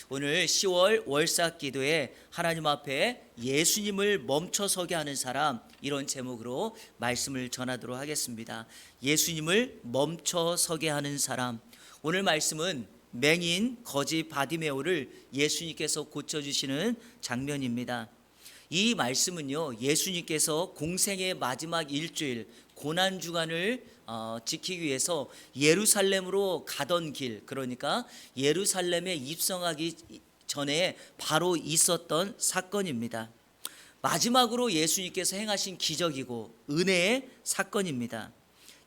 오늘 10월 월삭 기도에 하나님 앞에 예수님을 멈춰서게 하는 사람, 이런 제목으로 말씀을 전하도록 하겠습니다. 예수님을 멈춰서게 하는 사람. 오늘 말씀은 맹인 거지 바디메오를 예수님께서 고쳐주시는 장면입니다. 이 말씀은요, 예수님께서 공생의 마지막 일주일 고난주간을 지키기 위해서 예루살렘으로 가던 길, 그러니까 예루살렘에 입성하기 전에 바로 있었던 사건입니다. 마지막으로 예수님께서 행하신 기적이고 은혜의 사건입니다.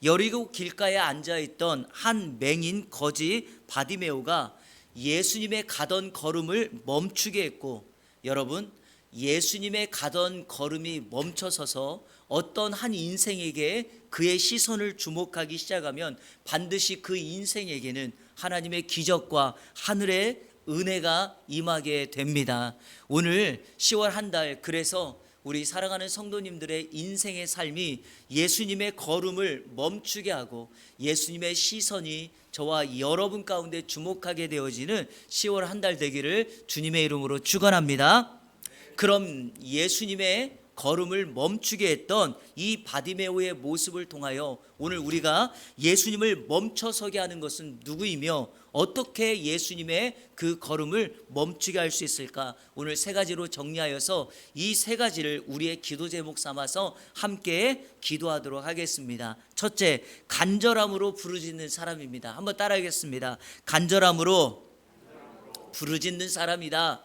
여리고 길가에 앉아있던 한 맹인 거지 바디메오가 예수님의 가던 걸음을 멈추게 했고, 여러분, 예수님의 가던 걸음이 멈춰서서 어떤 한 인생에게 그의 시선을 주목하기 시작하면 반드시 그 인생에게는 하나님의 기적과 하늘의 은혜가 임하게 됩니다. 오늘 10월 한 달, 그래서 우리 사랑하는 성도님들의 인생의 삶이 예수님의 걸음을 멈추게 하고 예수님의 시선이 저와 여러분 가운데 주목하게 되어지는 10월 한 달 되기를 주님의 이름으로 축원합니다. 그럼 예수님의 걸음을 멈추게 했던 이 바디메오의 모습을 통하여 오늘 우리가 예수님을 멈춰서게 하는 것은 누구이며 어떻게 예수님의 그 걸음을 멈추게 할 수 있을까? 오늘 세 가지로 정리하여서 이 세 가지를 우리의 기도 제목 삼아서 함께 기도하도록 하겠습니다. 첫째, 간절함으로 부르짖는 사람입니다. 한번 따라하겠습니다. 간절함으로 부르짖는 사람이다.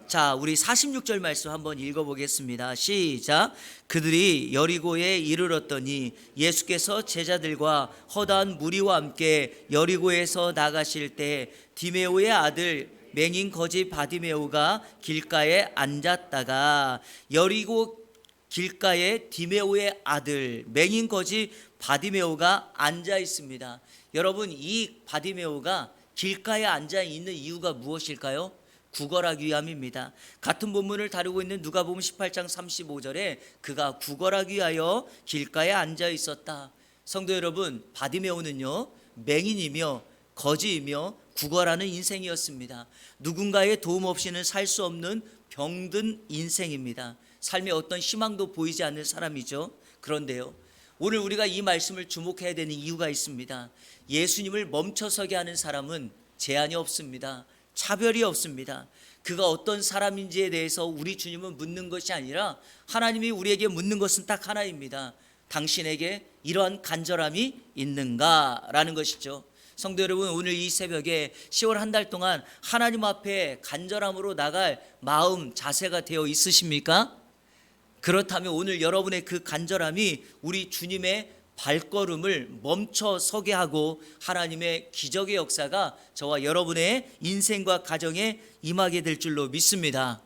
자, 우리 46절 말씀 한번 읽어보겠습니다. 시작. 그들이 여리고에 이르렀더니 예수께서 제자들과 허다한 무리와 함께 여리고에서 나가실 때 디메오의 아들 맹인 거지 바디메오가 길가에 앉았다가, 여리고 길가에 디메오의 아들 맹인 거지 바디메오가 앉아 있습니다. 여러분, 이 바디메오가 길가에 앉아 있는 이유가 무엇일까요? 구걸하기 위함입니다. 같은 본문을 다루고 있는 누가복음 18장 35절에 그가 구걸하기 위하여 길가에 앉아 있었다. 성도 여러분, 바디메오는요, 맹인이며 거지이며 구걸하는 인생이었습니다. 누군가의 도움 없이는 살 수 없는 병든 인생입니다. 삶에 어떤 희망도 보이지 않는 사람이죠. 그런데요, 오늘 우리가 이 말씀을 주목해야 되는 이유가 있습니다. 예수님을 멈춰서게 하는 사람은 제한이 없습니다. 차별이 없습니다. 그가 어떤 사람인지에 대해서 우리 주님은 묻는 것이 아니라 하나님이 우리에게 묻는 것은 딱 하나입니다. 당신에게 이러한 간절함이 있는가? 라는 것이죠. 성도 여러분, 오늘 이 새벽에 10월 한 달 동안 하나님 앞에 간절함으로 나갈 마음, 자세가 되어 있으십니까? 그렇다면 오늘 여러분의 그 간절함이 우리 주님의 발걸음을 멈춰 서게 하고 하나님의 기적의 역사가 저와 여러분의 인생과 가정에 임하게 될 줄로 믿습니다.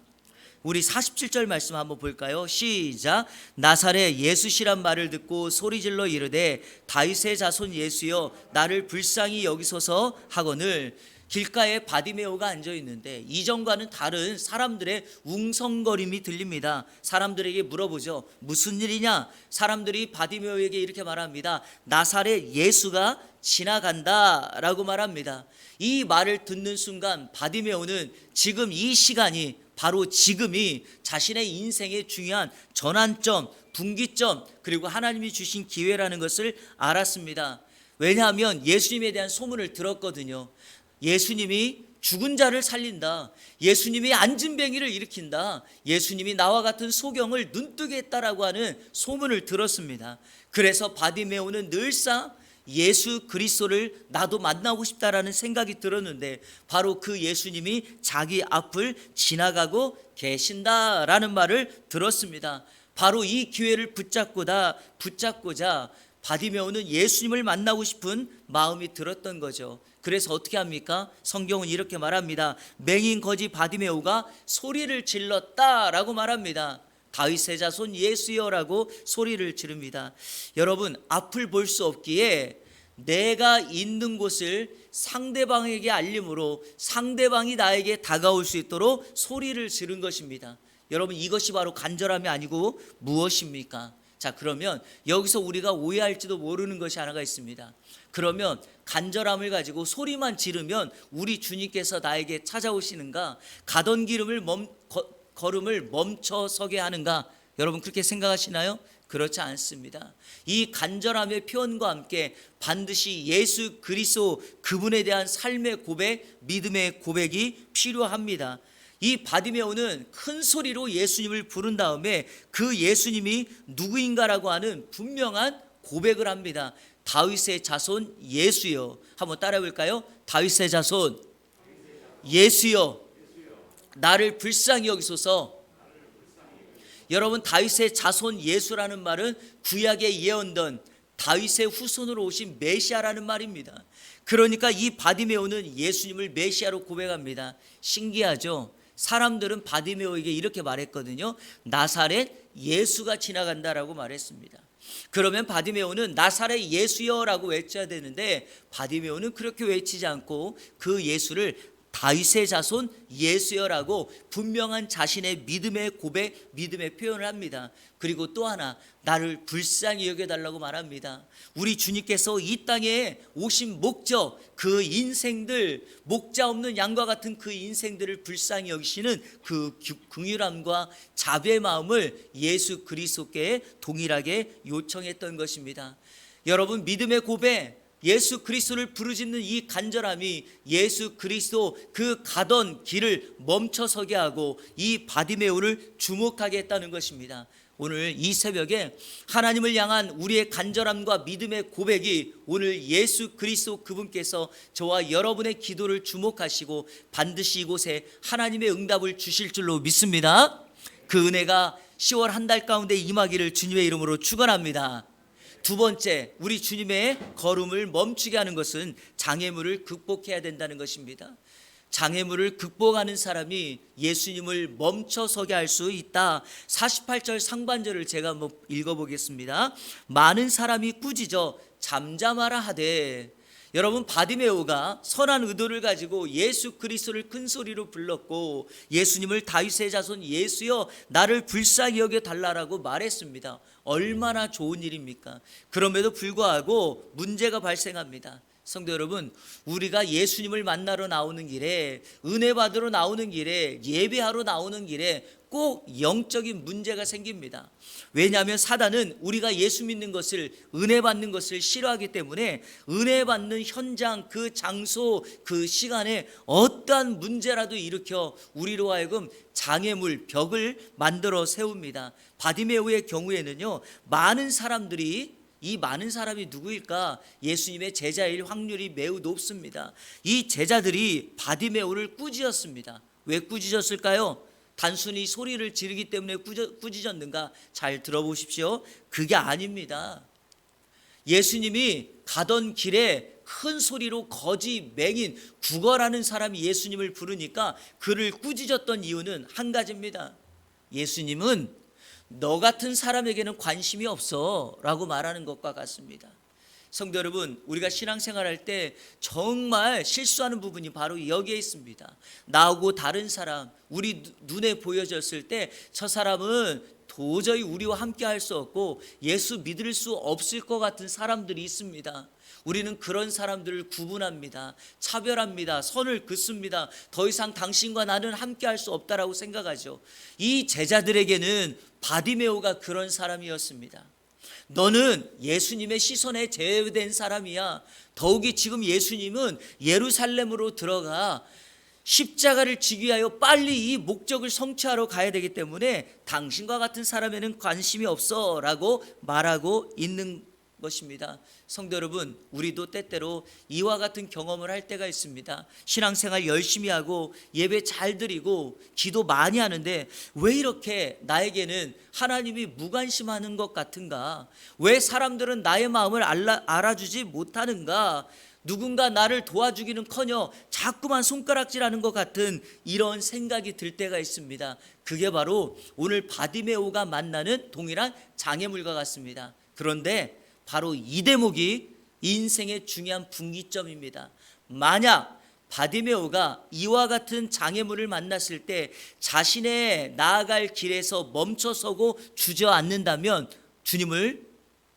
우리 47절 말씀 한번 볼까요? 시작. 나사렛 예수시란 말을 듣고 소리질러 이르되 다윗의 자손 예수여 나를 불쌍히 여기소서 하거늘, 길가에 바디메오가 앉아 있는데 이전과는 다른 사람들의 웅성거림이 들립니다. 사람들에게 물어보죠. 무슨 일이냐? 사람들이 바디메오에게 이렇게 말합니다. 나사렛 예수가 지나간다 라고 말합니다. 이 말을 듣는 순간 바디메오는 지금 이 시간이, 바로 지금이 자신의 인생의 중요한 전환점, 분기점, 그리고 하나님이 주신 기회라는 것을 알았습니다. 왜냐하면 예수님에 대한 소문을 들었거든요. 예수님이 죽은 자를 살린다. 예수님이 안진뱅이를 일으킨다. 예수님이 나와 같은 소경을 눈뜨게 했다라고 하는 소문을 들었습니다. 그래서 바디메오는 늘상 예수 그리스도를 나도 만나고 싶다라는 생각이 들었는데 바로 그 예수님이 자기 앞을 지나가고 계신다라는 말을 들었습니다. 바로 이 기회를 붙잡고자 바디메오는 예수님을 만나고 싶은 마음이 들었던 거죠. 그래서 어떻게 합니까? 성경은 이렇게 말합니다. 맹인 거지 바디메오가 소리를 질렀다라고 말합니다. 다윗의 자손 예수여라고 소리를 지릅니다. 여러분, 앞을 볼 수 없기에 내가 있는 곳을 상대방에게 알림으로 상대방이 나에게 다가올 수 있도록 소리를 지른 것입니다. 여러분, 이것이 바로 간절함이 아니고 무엇입니까? 자, 그러면 여기서 우리가 오해할지도 모르는 것이 하나가 있습니다. 그러면 간절함을 가지고 소리만 지르면 우리 주님께서 나에게 찾아오시는가? 가던 걸음을 멈춰 서게 하는가? 여러분 그렇게 생각하시나요? 그렇지 않습니다. 이 간절함의 표현과 함께 반드시 예수 그리스도 그분에 대한 삶의 고백, 믿음의 고백이 필요합니다. 이 바디메오는 큰 소리로 예수님을 부른 다음에 그 예수님이 누구인가라고 하는 분명한 고백을 합니다. 다윗의 자손 예수여. 한번 따라해 볼까요? 다윗의 자손 예수여, 나를 불쌍히 여기소서. 여러분, 다윗의 자손 예수라는 말은 구약에 예언된 다윗의 후손으로 오신 메시아라는 말입니다. 그러니까 이 바디메오는 예수님을 메시아로 고백합니다. 신기하죠? 사람들은 바디메오에게 이렇게 말했거든요. 나사렛 예수가 지나간다라고 말했습니다. 그러면 바디메오는 나사렛 예수여라고 외쳐야 되는데 바디메오는 그렇게 외치지 않고 그 예수를 다윗의 자손 예수여라고 분명한 자신의 믿음의 고백, 믿음의 표현을 합니다. 그리고 또 하나, 나를 불쌍히 여겨달라고 말합니다. 우리 주님께서 이 땅에 오신 목적, 그 인생들, 목자 없는 양과 같은 그 인생들을 불쌍히 여기시는 그 긍휼함과 자비의 마음을 예수 그리스도께 동일하게 요청했던 것입니다. 여러분, 믿음의 고백, 예수 그리스도를 부르짖는 이 간절함이 예수 그리스도 그 가던 길을 멈춰서게 하고 이 바디메오를 주목하게 했다는 것입니다. 오늘 이 새벽에 하나님을 향한 우리의 간절함과 믿음의 고백이 오늘 예수 그리스도 그분께서 저와 여러분의 기도를 주목하시고 반드시 이곳에 하나님의 응답을 주실 줄로 믿습니다. 그 은혜가 10월 한 달 가운데 임하기를 주님의 이름으로 축원합니다. 두 번째, 우리 주님의 걸음을 멈추게 하는 것은 장애물을 극복해야 된다는 것입니다. 장애물을 극복하는 사람이 예수님을 멈춰서게 할 수 있다. 48절 상반절을 제가 한번 읽어보겠습니다. 많은 사람이 꾸짖어 잠잠하라 하되. 여러분, 바디메오가 선한 의도를 가지고 예수 그리스도를 큰 소리로 불렀고 예수님을 다윗의 자손 예수여 나를 불쌍히 여겨 달라라고 말했습니다. 얼마나 좋은 일입니까? 그럼에도 불구하고 문제가 발생합니다. 성도 여러분, 우리가 예수님을 만나러 나오는 길에, 은혜 받으러 나오는 길에, 예배하러 나오는 길에 꼭 영적인 문제가 생깁니다. 왜냐하면 사단은 우리가 예수 믿는 것을, 은혜 받는 것을 싫어하기 때문에 은혜 받는 현장, 그 장소, 그 시간에 어떠한 문제라도 일으켜 우리로 하여금 장애물, 벽을 만들어 세웁니다. 바디메오의 경우에는요, 이 많은 사람이 누구일까? 예수님의 제자일 확률이 매우 높습니다. 이 제자들이 바디메오를 꾸짖었습니다. 왜 꾸짖었을까요? 단순히 소리를 지르기 때문에 꾸짖었는가? 잘 들어보십시오. 그게 아닙니다. 예수님이 가던 길에 큰 소리로 거지, 맹인, 구걸하는 사람이 예수님을 부르니까 그를 꾸짖었던 이유는 한 가지입니다. 예수님은 너 같은 사람에게는 관심이 없어 라고 말하는 것과 같습니다. 성도 여러분, 우리가 신앙생활할 때 정말 실수하는 부분이 바로 여기에 있습니다. 나하고 다른 사람, 우리 눈에 보여졌을 때 저 사람은 도저히 우리와 함께 할 수 없고 예수 믿을 수 없을 것 같은 사람들이 있습니다. 우리는 그런 사람들을 구분합니다. 차별합니다. 선을 긋습니다. 더 이상 당신과 나는 함께 할 수 없다라고 생각하죠. 이 제자들에게는 바디메오가 그런 사람이었습니다. 너는 예수님의 시선에 제외된 사람이야. 더욱이 지금 예수님은 예루살렘으로 들어가 십자가를 지기 위하여 빨리 이 목적을 성취하러 가야 되기 때문에 당신과 같은 사람에는 관심이 없어 라고 말하고 있는 것입니다. 성도 여러분, 우리도 때때로 이와 같은 경험을 할 때가 있습니다. 신앙생활 열심히 하고 예배 잘 드리고 기도 많이 하는데 왜 이렇게 나에게는 하나님이 무관심하는 것 같은가? 왜 사람들은 나의 마음을 알아주지 못하는가? 누군가 나를 도와주기는커녕 자꾸만 손가락질하는 것 같은 이런 생각이 들 때가 있습니다. 그게 바로 오늘 바디메오가 만나는 동일한 장애물과 같습니다. 그런데 바로 이 대목이 인생의 중요한 분기점입니다. 만약 바디메오가 이와 같은 장애물을 만났을 때 자신의 나아갈 길에서 멈춰서고 주저앉는다면 주님을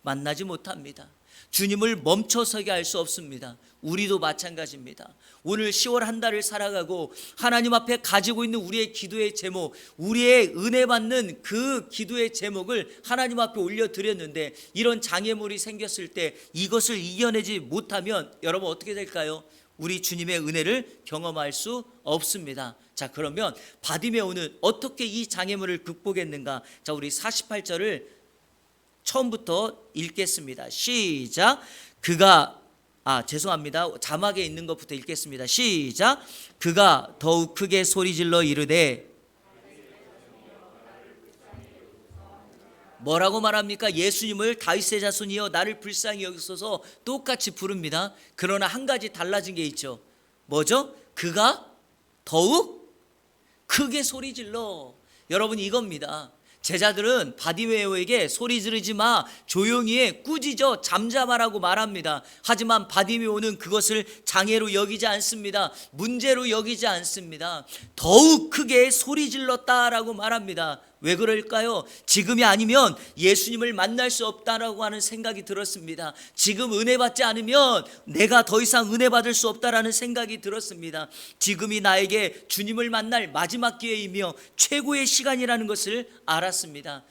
만나지 못합니다. 주님을 멈춰서게 할 수 없습니다. 우리도 마찬가지입니다. 오늘 10월 한 달을 살아가고 하나님 앞에 가지고 있는 우리의 기도의 제목, 우리의 은혜 받는 그 기도의 제목을 하나님 앞에 올려드렸는데 이런 장애물이 생겼을 때 이것을 이겨내지 못하면 여러분 어떻게 될까요? 우리 주님의 은혜를 경험할 수 없습니다. 자, 그러면 바디메오는 어떻게 이 장애물을 극복했는가? 자, 우리 48절을 처음부터 읽겠습니다. 시작. 죄송합니다. 자막에 있는 것부터 읽겠습니다. 시작. 그가 더욱 크게 소리질러 이르되, 뭐라고 말합니까? 예수님을 다윗의 자손이여 나를 불쌍히 여기소서 똑같이 부릅니다. 그러나 한 가지 달라진 게 있죠. 뭐죠? 그가 더욱 크게 소리질러. 여러분, 이겁니다. 제자들은 바디메오에게 소리 지르지 마, 조용히 해, 꾸짖어, 잠잠하라고 말합니다. 하지만 바디메오는 그것을 장애로 여기지 않습니다. 문제로 여기지 않습니다. 더욱 크게 소리 질렀다라고 말합니다. 왜 그럴까요? 지금이 아니면 예수님을 만날 수 없다라고 하는 생각이 들었습니다. 지금 은혜 받지 않으면 내가 더 이상 은혜 받을 수 없다라는 생각이 들었습니다. 지금이 나에게 주님을 만날 마지막 기회이며 최고의 시간이라는 것을 알았습니다.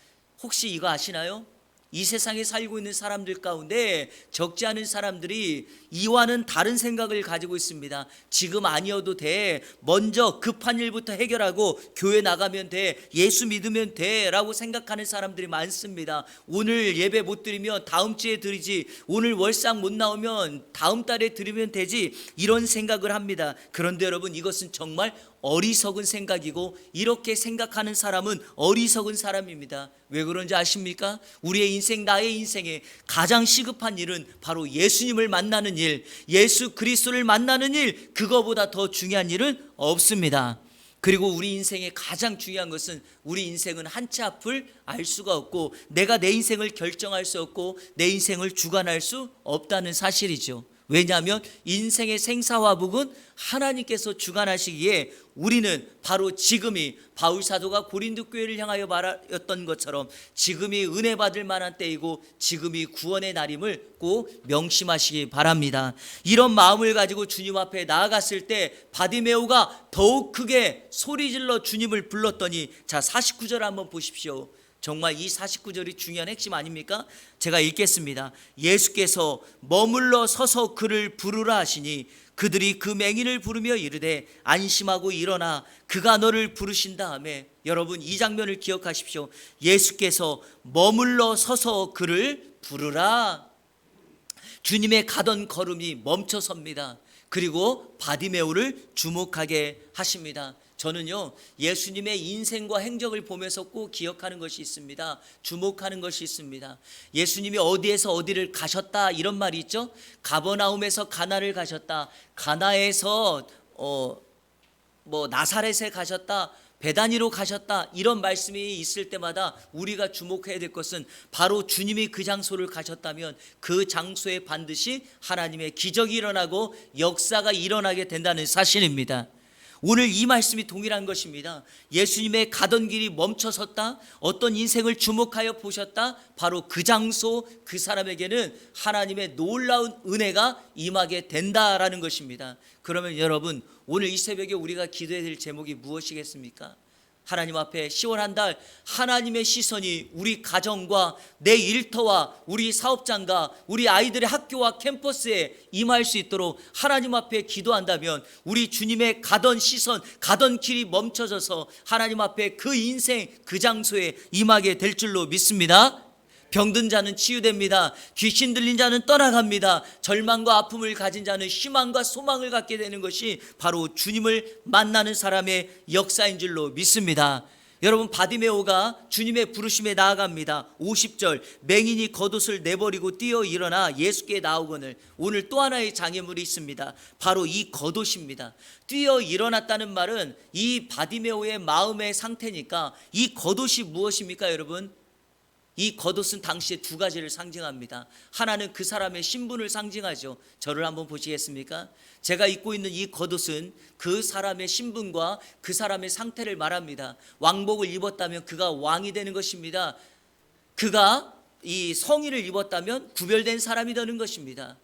혹시 이거 아시나요? 이 세상에 살고 있는 사람들 가운데 적지 않은 사람들이 이와는 다른 생각을 가지고 있습니다. 지금 아니어도 돼. 먼저 급한 일부터 해결하고 교회 나가면 돼. 예수 믿으면 돼. 라고 생각하는 사람들이 많습니다. 오늘 예배 못 드리면 다음 주에 드리지. 오늘 월상 못 나오면 다음 달에 드리면 되지. 이런 생각을 합니다. 그런데 여러분, 이것은 정말 어리석은 생각이고 이렇게 생각하는 사람은 어리석은 사람입니다. 왜 그런지 아십니까? 우리의 인생, 나의 인생에 가장 시급한 일은 바로 예수님을 만나는 일, 예수 그리스도를 만나는 일, 그거보다 더 중요한 일은 없습니다. 그리고 우리 인생에 가장 중요한 것은 우리 인생은 한 치 앞을 알 수가 없고 내가 내 인생을 결정할 수 없고 내 인생을 주관할 수 없다는 사실이죠. 왜냐하면 인생의 생사화복은 하나님께서 주관하시기에 우리는 바로 지금이 바울 사도가 고린도 교회를 향하여 말하였던 것처럼 지금이 은혜 받을 만한 때이고 지금이 구원의 날임을 꼭 명심하시기 바랍니다. 이런 마음을 가지고 주님 앞에 나아갔을 때 바디메오가 더욱 크게 소리질러 주님을 불렀더니, 자 49절 한번 보십시오. 정말 이 49절이 중요한 핵심 아닙니까? 제가 읽겠습니다. 예수께서 머물러 서서 그를 부르라 하시니 그들이 그 맹인을 부르며 이르되 안심하고 일어나 그가 너를 부르신다 하매. 여러분, 이 장면을 기억하십시오. 예수께서 머물러 서서 그를 부르라. 주님의 가던 걸음이 멈춰섭니다. 그리고 바디메오를 주목하게 하십니다. 저는요, 예수님의 인생과 행적을 보면서 꼭 기억하는 것이 있습니다. 주목하는 것이 있습니다. 예수님이 어디에서 어디를 가셨다 이런 말이 있죠. 가버나움에서 가나를 가셨다, 가나에서 나사렛에 가셨다, 베다니로 가셨다, 이런 말씀이 있을 때마다 우리가 주목해야 될 것은 바로 주님이 그 장소를 가셨다면 그 장소에 반드시 하나님의 기적이 일어나고 역사가 일어나게 된다는 사실입니다. 오늘 이 말씀이 동일한 것입니다. 예수님의 가던 길이 멈춰섰다, 어떤 인생을 주목하여 보셨다, 바로 그 장소, 그 사람에게는 하나님의 놀라운 은혜가 임하게 된다라는 것입니다. 그러면 여러분, 오늘 이 새벽에 우리가 기도해야 될 제목이 무엇이겠습니까? 하나님 앞에 10월 한 달 하나님의 시선이 우리 가정과 내 일터와 우리 사업장과 우리 아이들의 학교와 캠퍼스에 임할 수 있도록 하나님 앞에 기도한다면 우리 주님의 가던 시선, 가던 길이 멈춰져서 하나님 앞에 그 인생, 그 장소에 임하게 될 줄로 믿습니다. 병든 자는 치유됩니다. 귀신 들린 자는 떠나갑니다. 절망과 아픔을 가진 자는 희망과 소망을 갖게 되는 것이 바로 주님을 만나는 사람의 역사인 줄로 믿습니다. 여러분, 바디메오가 주님의 부르심에 나아갑니다. 50절, 맹인이 겉옷을 내버리고 뛰어 일어나 예수께 나오거늘. 오늘 또 하나의 장애물이 있습니다. 바로 이 겉옷입니다. 뛰어 일어났다는 말은 이 바디메오의 마음의 상태니까 이 겉옷이 무엇입니까, 여러분? 이 겉옷은 당시에 두 가지를 상징합니다. 하나는 그 사람의 신분을 상징하죠. 저를 한번 보시겠습니까? 제가 입고 있는 이 겉옷은 그 사람의 신분과 그 사람의 상태를 말합니다. 왕복을 입었다면 그가 왕이 되는 것입니다. 그가 이 성의를 입었다면 구별된 사람이 되는 것입니다.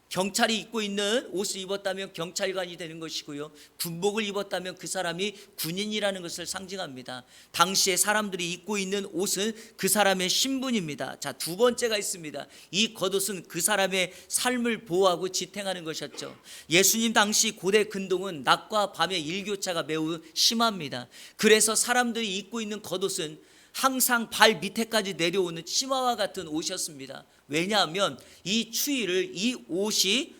경찰이 입고 있는 옷을 입었다면 경찰관이 되는 것이고요, 군복을 입었다면 그 사람이 군인이라는 것을 상징합니다. 당시에 사람들이 입고 있는 옷은 그 사람의 신분입니다. 자, 두 번째가 있습니다. 이 겉옷은 그 사람의 삶을 보호하고 지탱하는 것이었죠. 예수님 당시 고대 근동은 낮과 밤의 일교차가 매우 심합니다. 그래서 사람들이 입고 있는 겉옷은 항상 발 밑에까지 내려오는 치마와 같은 옷이었습니다. 왜냐하면 이 추위를 이 옷이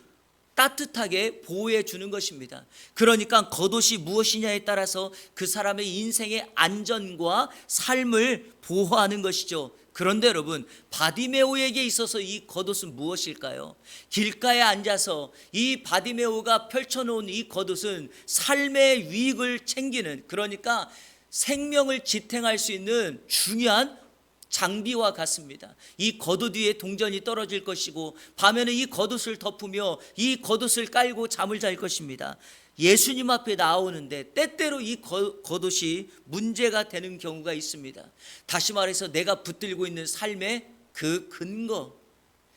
따뜻하게 보호해 주는 것입니다. 그러니까 겉옷이 무엇이냐에 따라서 그 사람의 인생의 안전과 삶을 보호하는 것이죠. 그런데 여러분, 바디메오에게 있어서 이 겉옷은 무엇일까요? 길가에 앉아서 이 바디메오가 펼쳐놓은 이 겉옷은 삶의 유익을 챙기는, 그러니까 생명을 지탱할 수 있는 중요한 장비와 같습니다. 이 겉옷 위에 동전이 떨어질 것이고 밤에는 이 겉옷을 덮으며 이 겉옷을 깔고 잠을 잘 것입니다. 예수님 앞에 나오는데 때때로 이 겉옷이 문제가 되는 경우가 있습니다. 다시 말해서 내가 붙들고 있는 삶의 그 근거,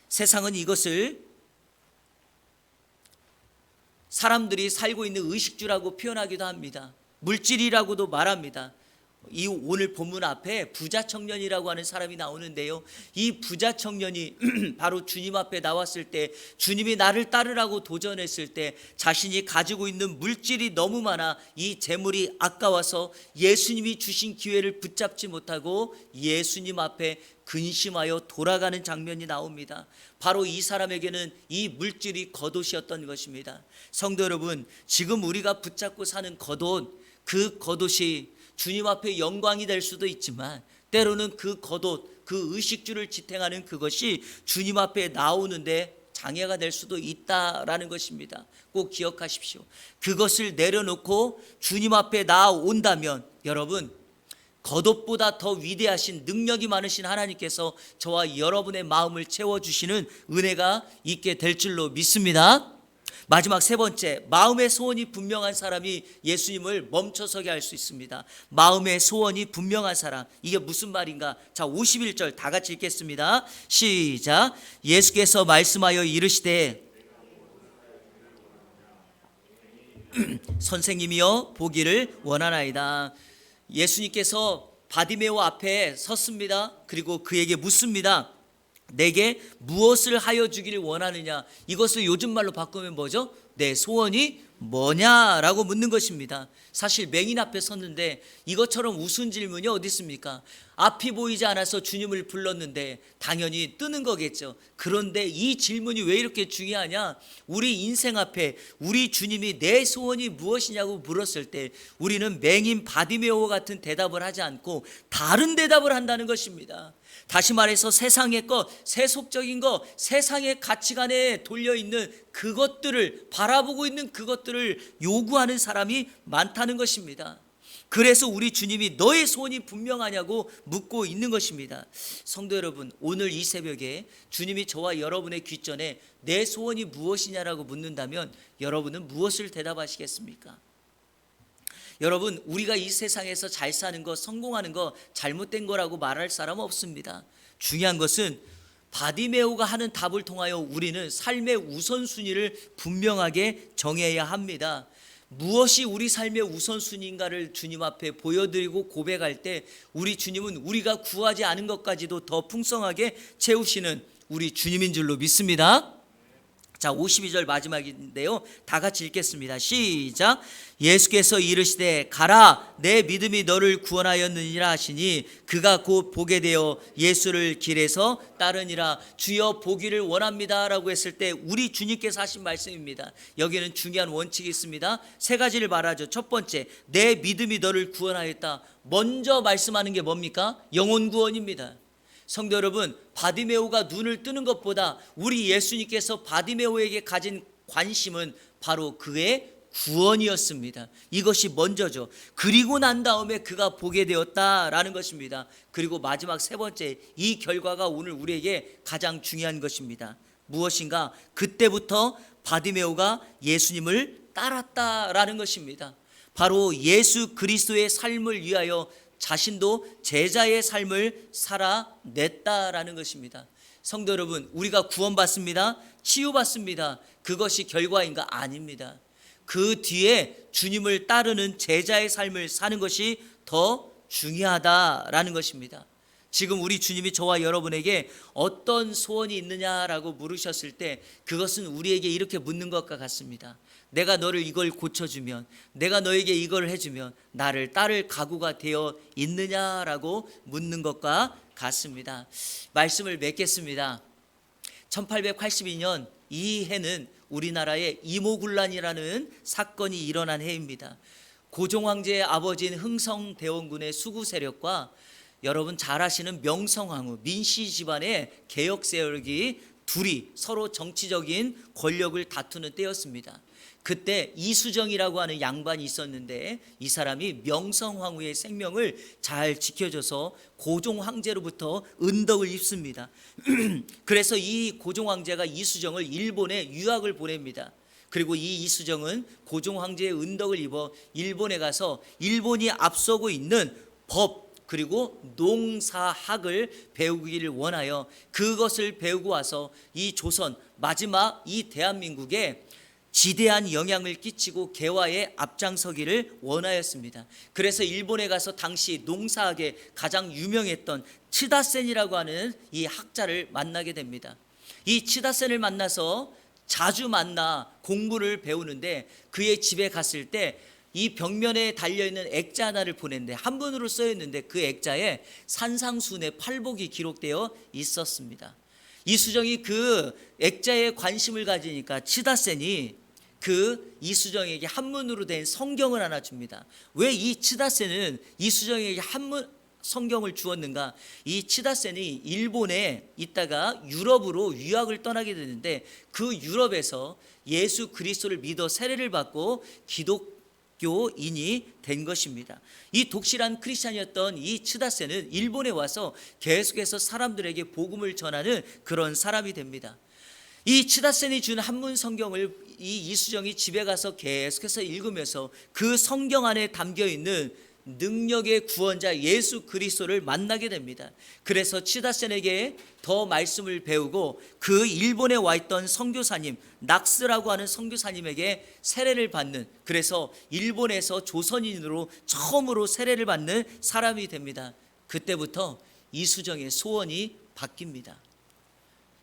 세상은 이것을 사람들이 살고 있는 의식주라고 표현하기도 합니다. 물질이라고도 말합니다. 이 오늘 본문 앞에 부자 청년이라고 하는 사람이 나오는데요, 이 부자 청년이 바로 주님 앞에 나왔을 때, 주님이 나를 따르라고 도전했을 때 자신이 가지고 있는 물질이 너무 많아 이 재물이 아까워서 예수님이 주신 기회를 붙잡지 못하고 예수님 앞에 근심하여 돌아가는 장면이 나옵니다. 바로 이 사람에게는 이 물질이 겉옷이었던 것입니다. 성도 여러분, 지금 우리가 붙잡고 사는 겉옷, 그 겉옷이 주님 앞에 영광이 될 수도 있지만 때로는 그 겉옷, 그 의식주를 지탱하는 그것이 주님 앞에 나오는데 장애가 될 수도 있다라는 것입니다. 꼭 기억하십시오. 그것을 내려놓고 주님 앞에 나온다면 여러분, 겉옷보다 더 위대하신 능력이 많으신 하나님께서 저와 여러분의 마음을 채워주시는 은혜가 있게 될 줄로 믿습니다. 마지막 세 번째, 마음의 소원이 분명한 사람이 예수님을 멈춰서게 할 수 있습니다. 마음의 소원이 분명한 사람, 이게 무슨 말인가? 자, 51절 다 같이 읽겠습니다. 시작. 예수께서 말씀하여 이르시되 선생님이여 보기를 원하나이다. 예수님께서 바디메오 앞에 섰습니다. 그리고 그에게 묻습니다. 내게 무엇을 하여 주기를 원하느냐? 이것을 요즘 말로 바꾸면 뭐죠? 내 소원이 뭐냐라고 묻는 것입니다. 사실 맹인 앞에 섰는데 이것처럼 우스운 질문이 어디 있습니까? 앞이 보이지 않아서 주님을 불렀는데 당연히 뜨는 거겠죠. 그런데 이 질문이 왜 이렇게 중요하냐? 우리 인생 앞에 우리 주님이 내 소원이 무엇이냐고 물었을 때 우리는 맹인 바디메오 같은 대답을 하지 않고 다른 대답을 한다는 것입니다. 다시 말해서 세상의 것, 세속적인 것, 세상의 가치관에 돌려있는 그것들을 바라보고 있는 그것들을 요구하는 사람이 많다는 것입니다. 그래서 우리 주님이 너의 소원이 분명하냐고 묻고 있는 것입니다. 성도 여러분, 오늘 이 새벽에 주님이 저와 여러분의 귓전에 내 소원이 무엇이냐라고 묻는다면 여러분은 무엇을 대답하시겠습니까? 여러분, 우리가 이 세상에서 잘 사는 거, 성공하는 거 잘못된 거라고 말할 사람 없습니다. 중요한 것은 바디메오가 하는 답을 통하여 우리는 삶의 우선순위를 분명하게 정해야 합니다. 무엇이 우리 삶의 우선순위인가를 주님 앞에 보여드리고 고백할 때 우리 주님은 우리가 구하지 않은 것까지도 더 풍성하게 채우시는 우리 주님인 줄로 믿습니다. 자, 52절 마지막인데요, 다 같이 읽겠습니다. 시작. 예수께서 이르시되 가라, 내 믿음이 너를 구원하였느니라 하시니 그가 곧 보게 되어 예수를 길에서 따르니라. 주여 보기를 원합니다 라고 했을 때 우리 주님께서 하신 말씀입니다. 여기는 중요한 원칙이 있습니다. 세 가지를 말하죠. 첫 번째, 내 믿음이 너를 구원하였다. 먼저 말씀하는 게 뭡니까? 영혼 구원입니다. 성도 여러분, 바디메오가 눈을 뜨는 것보다 우리 예수님께서 바디메오에게 가진 관심은 바로 그의 구원이었습니다. 이것이 먼저죠. 그리고 난 다음에 그가 보게 되었다라는 것입니다. 그리고 마지막 세 번째, 이 결과가 오늘 우리에게 가장 중요한 것입니다. 무엇인가? 그때부터 바디메오가 예수님을 따랐다라는 것입니다. 바로 예수 그리스도의 삶을 위하여 자신도 제자의 삶을 살아냈다라는 것입니다. 성도 여러분, 우리가 구원받습니다. 치유받습니다. 그것이 결과인가? 아닙니다. 그 뒤에 주님을 따르는 제자의 삶을 사는 것이 더 중요하다라는 것입니다. 지금 우리 주님이 저와 여러분에게 어떤 소원이 있느냐라고 물으셨을 때 그것은 우리에게 이렇게 묻는 것과 같습니다. 내가 너를 이걸 고쳐주면, 내가 너에게 이걸 해주면 나를 따를 각오가 되어 있느냐라고 묻는 것과 같습니다. 말씀을 맺겠습니다. 1882년 이 해는 우리나라에 이모군란이라는 사건이 일어난 해입니다. 고종황제의 아버지인 흥성대원군의 수구 세력과 여러분 잘 아시는 명성황후 민씨 집안의 개혁 세력이 둘이 서로 정치적인 권력을 다투는 때였습니다. 그때 이수정이라고 하는 양반이 있었는데 이 사람이 명성황후의 생명을 잘 지켜줘서 고종황제로부터 은덕을 입습니다. 그래서 이 고종황제가 이수정을 일본에 유학을 보냅니다. 그리고 이 이수정은 고종황제의 은덕을 입어 일본에 가서 일본이 앞서고 있는 법 그리고 농사학을 배우기를 원하여 그것을 배우고 와서 이 조선 마지막 이 대한민국에 지대한 영향을 끼치고 개화에 앞장서기를 원하였습니다. 그래서 일본에 가서 당시 농사학에 가장 유명했던 치다센이라고 하는 이 학자를 만나게 됩니다. 이 치다센을 만나서 자주 만나 공부를 배우는데 그의 집에 갔을 때 이 벽면에 달려있는 액자 하나를 보냈는데 한문으로 써있는데 그 액자에 산상수훈의 팔복이 기록되어 있었습니다. 이수정이 그 액자에 관심을 가지니까 치다센이 그 이수정에게 한문으로 된 성경을 하나 줍니다. 왜 이 치다센은 이수정에게 한문 성경을 주었는가? 이 치다센이 일본에 있다가 유럽으로 유학을 떠나게 되는데 그 유럽에서 예수 그리스도를 믿어 세례를 받고 기독교인이 된 것입니다. 이 독실한 크리스찬이었던 이 치다센은 일본에 와서 계속해서 사람들에게 복음을 전하는 그런 사람이 됩니다. 이 치다센이 준 한문 성경을 이 이수정이 집에 가서 계속해서 읽으면서 그 성경 안에 담겨있는 능력의 구원자 예수 그리스도를 만나게 됩니다. 그래서 치다센에게 더 말씀을 배우고 그 일본에 와 있던 선교사님 낙스라고 하는 선교사님에게 세례를 받는, 그래서 일본에서 조선인으로 처음으로 세례를 받는 사람이 됩니다. 그때부터 이수정의 소원이 바뀝니다.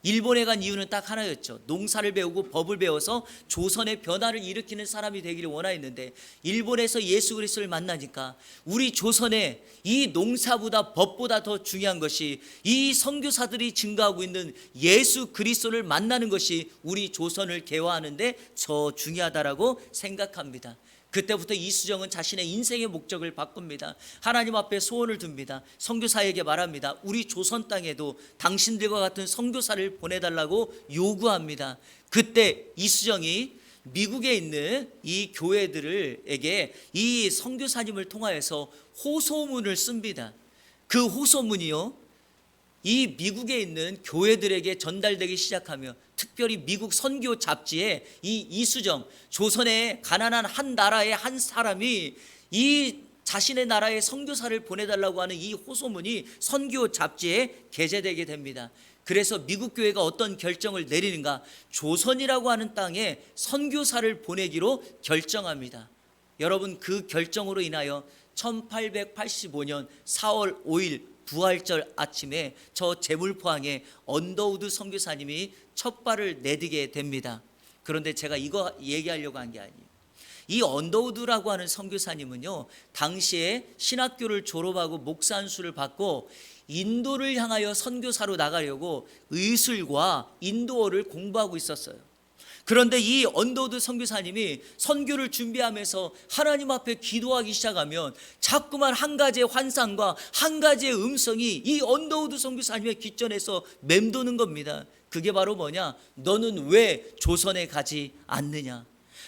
일본에 간 이유는 딱 하나였죠. 농사를 배우고 법을 배워서 조선의 변화를 일으키는 사람이 되기를 원하였는데 일본에서 예수 그리스도를 만나니까 우리 조선에 이 농사보다 법보다 더 중요한 것이 이 선교사들이 증가하고 있는 예수 그리스도를 만나는 것이 우리 조선을 개화하는 데 더 중요하다라고 생각합니다. 그때부터 이수정은 자신의 인생의 목적을 바꿉니다. 하나님 앞에 소원을 둡니다. 선교사에게 말합니다. 우리 조선 땅에도 당신들과 같은 선교사를 보내달라고 요구합니다. 그때 이수정이 미국에 있는 이 교회들에게 이 선교사님을 통하여서 호소문을 씁니다. 그 호소문이요, 이 미국에 있는 교회들에게 전달되기 시작하며 특별히 미국 선교 잡지에 이 이수정, 조선의 가난한 한 나라의 한 사람이 이 자신의 나라에 선교사를 보내달라고 하는 이 호소문이 선교 잡지에 게재되게 됩니다. 그래서 미국 교회가 어떤 결정을 내리는가? 조선이라고 하는 땅에 선교사를 보내기로 결정합니다. 여러분, 그 결정으로 인하여 1885년 4월 5일 부활절 아침에 저 제물포항에 언더우드 선교사님이 첫 발을 내디게 됩니다. 그런데 제가 이거 얘기하려고 한 게 아니에요. 이 언더우드라고 하는 선교사님은요, 당시에 신학교를 졸업하고 목사 안수를 받고 인도를 향하여 선교사로 나가려고 의술과 인도어를 공부하고 있었어요. 그런데 이 언더우드 선교사님이 선교를 준비하면서 하나님 앞에 기도하기 시작하면 자꾸만 한 가지의 환상과 한 가지의 음성이 이 언더우드 선교사님의 귓전에서 맴도는 겁니다. 그게 바로 뭐냐? 너는 왜 조선에 가지 않느냐?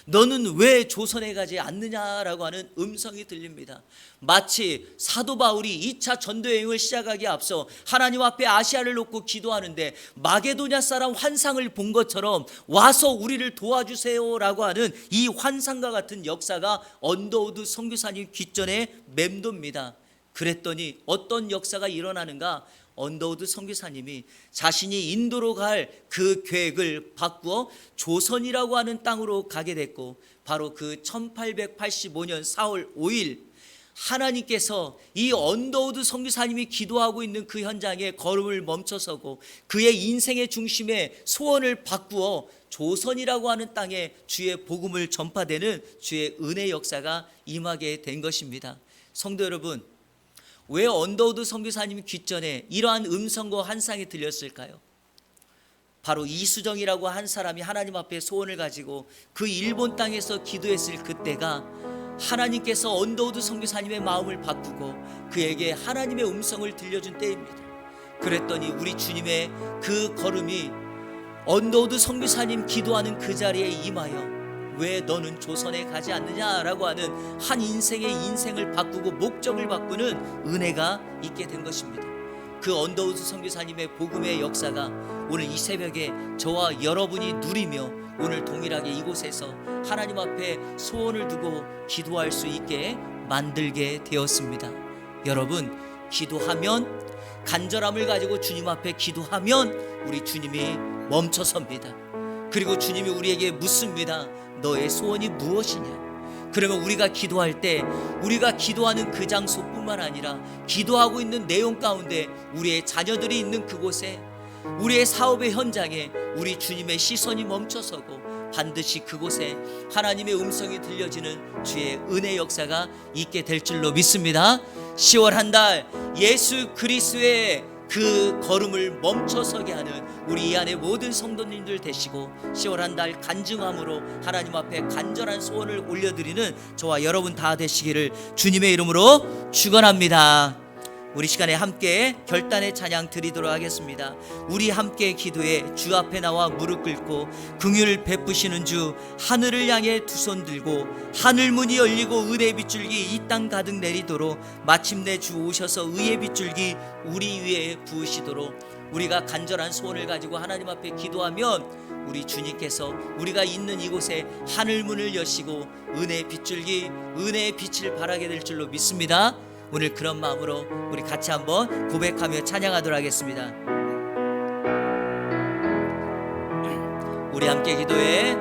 너는 왜 조선에 가지 않느냐라고 하는 음성이 들립니다. 마치 사도 바울이 2차 전도여행을 시작하기에 앞서 하나님 앞에 아시아를 놓고 기도하는데 마게도냐 사람 환상을 본 것처럼 와서 우리를 도와주세요라고 하는 이 환상과 같은 역사가 언더우드 선교사님 귓전에 맴돕니다. 그랬더니 어떤 역사가 일어나는가? 언더우드 선교사님이 자신이 인도로 갈 그 계획을 바꾸어 조선이라고 하는 땅으로 가게 됐고, 바로 그 1885년 4월 5일 하나님께서 이 언더우드 선교사님이 기도하고 있는 그 현장에 걸음을 멈춰서고 그의 인생의 중심에 소원을 바꾸어 조선이라고 하는 땅에 주의 복음을 전파되는 주의 은혜 역사가 임하게 된 것입니다. 성도 여러분, 왜 언더우드 선교사님이 귓전에 이러한 음성과 환상이 들렸을까요? 바로 이수정이라고 한 사람이 하나님 앞에 소원을 가지고 그 일본 땅에서 기도했을 그때가 하나님께서 언더우드 선교사님의 마음을 바꾸고 그에게 하나님의 음성을 들려준 때입니다. 그랬더니 우리 주님의 그 걸음이 언더우드 선교사님 기도하는 그 자리에 임하여 왜 너는 조선에 가지 않느냐라고 하는 한 인생을 바꾸고 목적을 바꾸는 은혜가 있게 된 것입니다. 그 언더우드 선교사님의 복음의 역사가 오늘 이 새벽에 저와 여러분이 누리며 오늘 동일하게 이곳에서 하나님 앞에 소원을 두고 기도할 수 있게 만들게 되었습니다. 여러분, 기도하면, 간절함을 가지고 주님 앞에 기도하면 우리 주님이 멈춰섭니다. 그리고 주님이 우리에게 묻습니다. 너의 소원이 무엇이냐? 그러면 우리가 기도할 때 우리가 기도하는 그 장소뿐만 아니라 기도하고 있는 내용 가운데 우리의 자녀들이 있는 그곳에, 우리의 사업의 현장에 우리 주님의 시선이 멈춰서고 반드시 그곳에 하나님의 음성이 들려지는 주의 은혜 역사가 있게 될 줄로 믿습니다. 10월 한 달 예수 그리스도의 그 걸음을 멈춰서게 하는 우리 이 안에 모든 성도님들 되시고 10월 한 달 간증함으로 하나님 앞에 간절한 소원을 올려드리는 저와 여러분 다 되시기를 주님의 이름으로 축원합니다. 우리 시간에 함께 결단의 찬양 드리도록 하겠습니다. 우리 함께 기도해 주 앞에 나와 무릎 꿇고 긍휼을 베푸시는 주, 하늘을 향해 두 손 들고 하늘 문이 열리고 은혜 빗줄기 이 땅 가득 내리도록 마침내 주 오셔서 의의 빗줄기 우리 위에 부으시도록 우리가 간절한 소원을 가지고 하나님 앞에 기도하면 우리 주님께서 우리가 있는 이곳에 하늘 문을 여시고 은혜 빗줄기 은혜의 빛을 발하게 될 줄로 믿습니다. 오늘 그런 마음으로 우리 같이 한번 고백하며 찬양하도록 하겠습니다. 우리 함께 기도해.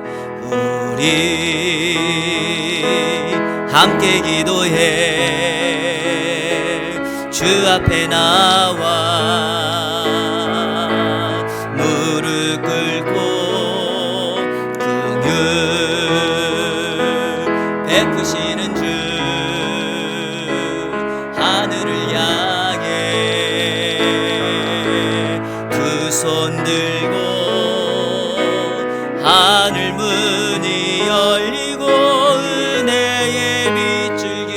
우리 함께 기도해. 주 앞에 나와 무릎 꿇고 긍휼 베푸시는 주, 하늘을 향해 두 손 들고 하늘 문이 열리고 은혜의 빗줄기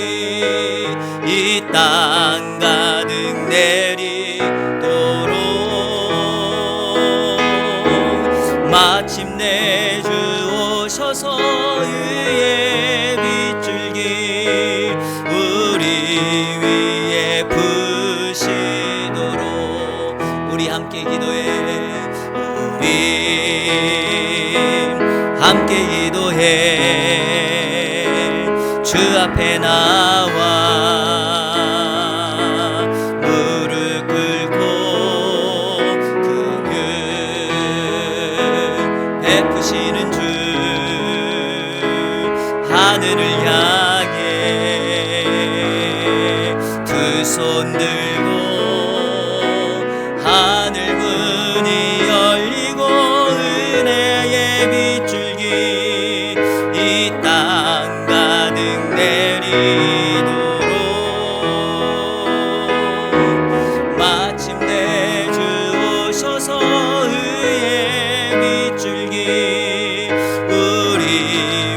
이 땅 가득 내리도록 마침내 주 오셔서 의의 빗줄기 우리 위에 부시도록 우리 함께 기도해. 우리 함께 기도해. 주 앞에 나와 무릎 꿇고 긍휼 베푸시는 주, 하늘을 향해 두 손 들고 하늘 문이 열리고 은혜의 빗줄기 이 땅 가득 내리도록 마침내 주 오셔서 의의 빗줄기 우리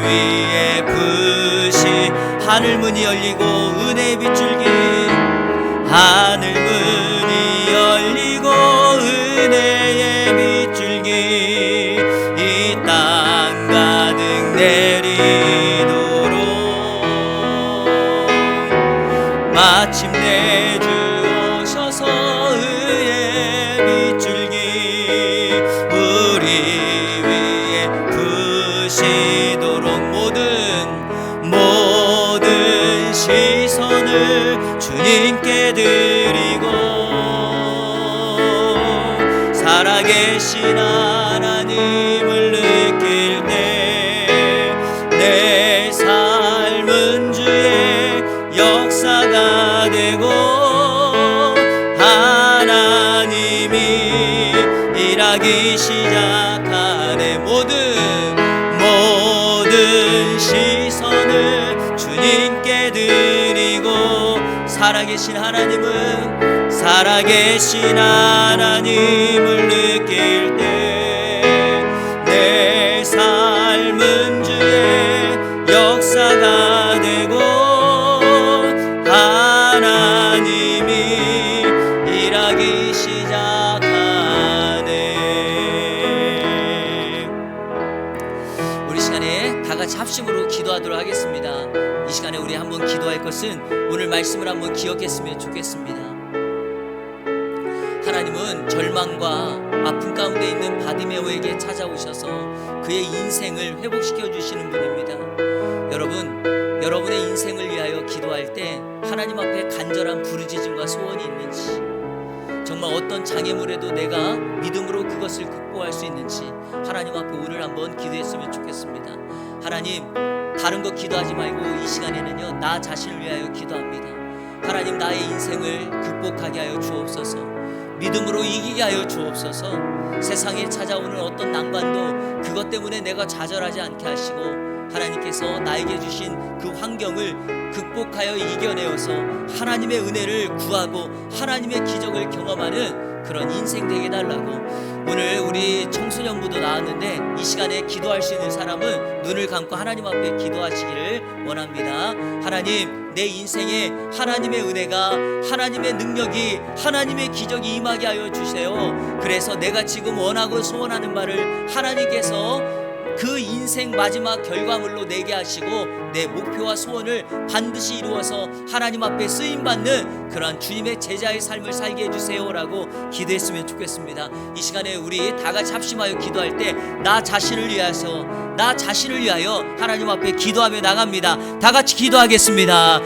위에 부시 하늘 문이 열리고 은혜의 빗줄기 하늘 문이 열리고 은혜의 빗줄기 이 땅 가득 내리도록 마침내 주 오셔서 의의 빗줄기 우리 위에 부시도록 모든 시간 살아계신 하나님을 느낄 때 내 삶은 주의 역사가 되고 하나님이 일하기 시작하네. 모든 시선을 주님께 드리고 살아계신 하나님을 느낄 때 내 삶은 주의 역사가 되고 하나님이 일하기 시작하네. 우리 시간에 다 같이 합심으로 기도하도록 하겠습니다. 이 시간에 우리 한번 기도할 것은 오늘 말씀을 한번 기억했으면 좋겠습니다. 하나님은 절망과 아픔 가운데 있는 바디메오에게 찾아오셔서 그의 인생을 회복시켜 주시는 분입니다. 여러분의 인생을 위하여 기도할 때 하나님 앞에 간절한 부르짖음과 소원이 있는지, 정말 어떤 장애물에도 내가 믿음으로 그것을 극복할 수 있는지 하나님 앞에 오늘 한번 기도했으면 좋겠습니다. 하나님, 다른 거 기도하지 말고 이 시간에는요, 나 자신을 위하여 기도합니다. 하나님, 나의 인생을 극복하게 하여 주옵소서. 믿음으로 이기게 하여 주옵소서. 세상에 찾아오는 어떤 난관도 그것 때문에 내가 좌절하지 않게 하시고 하나님께서 나에게 주신 그 환경을 극복하여 이겨내어서 하나님의 은혜를 구하고 하나님의 기적을 경험하는 그런 인생 되게 달라고. 오늘 우리 청소년부도 나왔는데 이 시간에 기도할 수 있는 사람은 눈을 감고 하나님 앞에 기도하시기를 원합니다. 하나님, 내 인생에 하나님의 은혜가, 하나님의 능력이, 하나님의 기적이 임하게 하여 주세요. 그래서 내가 지금 원하고 소원하는 바를 하나님께서 그 인생 마지막 결과물로 내게 하시고 내 목표와 소원을 반드시 이루어서 하나님 앞에 쓰임받는 그런 주님의 제자의 삶을 살게 해주세요라고 기도했으면 좋겠습니다. 이 시간에 우리 다 같이 합심하여 기도할 때 나 자신을 위하여 하나님 앞에 기도하며 나갑니다. 다 같이 기도하겠습니다.